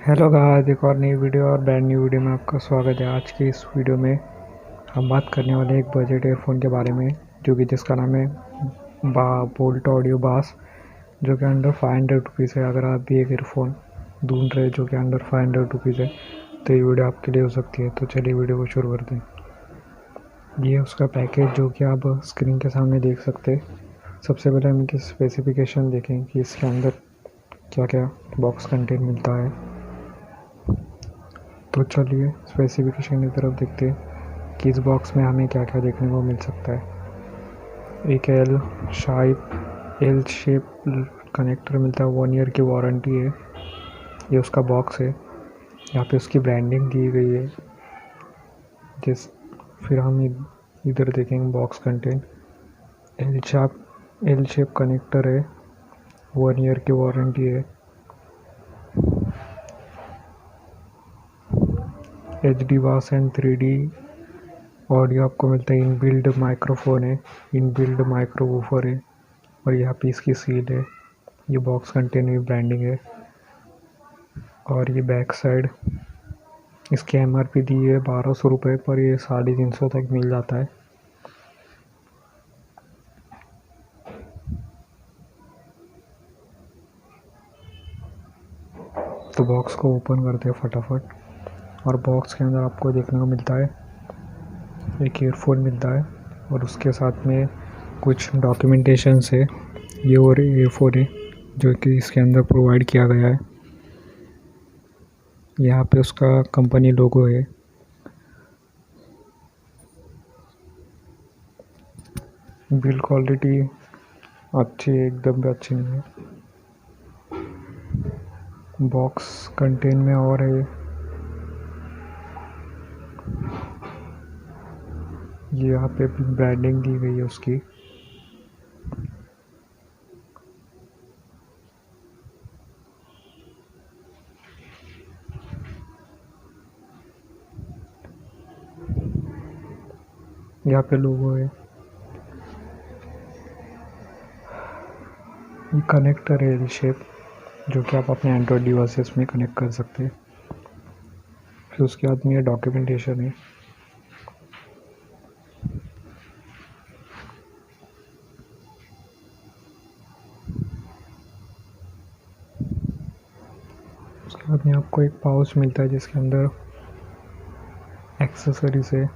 Hello guys, एक और नई वीडियो और ब्रांड न्यू वीडियो में आपका स्वागत है। आज की इस वीडियो में हम बात करने वाले हैं एक बजट एयरफोन के बारे में, जो कि जिसका नाम है बोल्ट ऑडियो बास, जो कि अंडर 500 रुपीज़ है। अगर आप भी एक एयरफोन ढूंढ रहे हैं जो कि अंडर 500 रुपीज़ है तो ये वीडियो आपके लिए हो सकती है। तो चलिए वीडियो को शुरू करते हैं। ये उसका पैकेज जो कि आप स्क्रीन के सामने देख सकते हैं। सबसे पहले हम इसकी स्पेसिफिकेशन देखें कि इसके अंदर क्या क्या बॉक्स कंटेंट मिलता है। तो चलिए स्पेसिफिकेशन की तरफ देखते हैं कि इस बॉक्स में हमें क्या क्या देखने को मिल सकता है। एक एल शेप कनेक्टर मिलता है, 1 ईयर की वारंटी है। ये उसका बॉक्स है, यहाँ पे उसकी ब्रांडिंग दी गई है। फिर हम इधर देखेंगे box content. L shape connector है, 1 ईयर की वारंटी है। HD बास एंड 3D ऑडियो आपको मिलता है। इनबिल्ड माइक्रोफोन है, इनबिल्ड माइक्रो वूफर है और यहाँ पे इसकी सील है। ये बॉक्स कंटेन में ब्रांडिंग है। और ये बैक साइड, इसकी MRP दी है 1200 रुपये, पर ये 350 तक मिल जाता है। तो बॉक्स को ओपन करते हैं फटाफट, और बॉक्स के अंदर आपको देखने को मिलता है एक ईयरफोन मिलता है और उसके साथ में कुछ डॉक्यूमेंटेशन है। ये और ईयरफोन है जो कि इसके अंदर प्रोवाइड किया गया है। यहाँ पे उसका कंपनी लोगो है। बिल्ड क्वालिटी अच्छी है, एकदम अच्छी नहीं है। बॉक्स कंटेन में और है, ये यहाँ पे ब्रांडिंग दी गई है उसकी। यहाँ पे लोगो है। ये कनेक्टर है एल शेप, जो कि आप अपने एंड्रॉयड डिवाइसेस में कनेक्ट कर सकते हैं। फिर उसके बाद में ये डॉक्यूमेंटेशन है। उसके बाद में आपको एक पाउच मिलता है जिसके अंदर एक्सेसरीज है।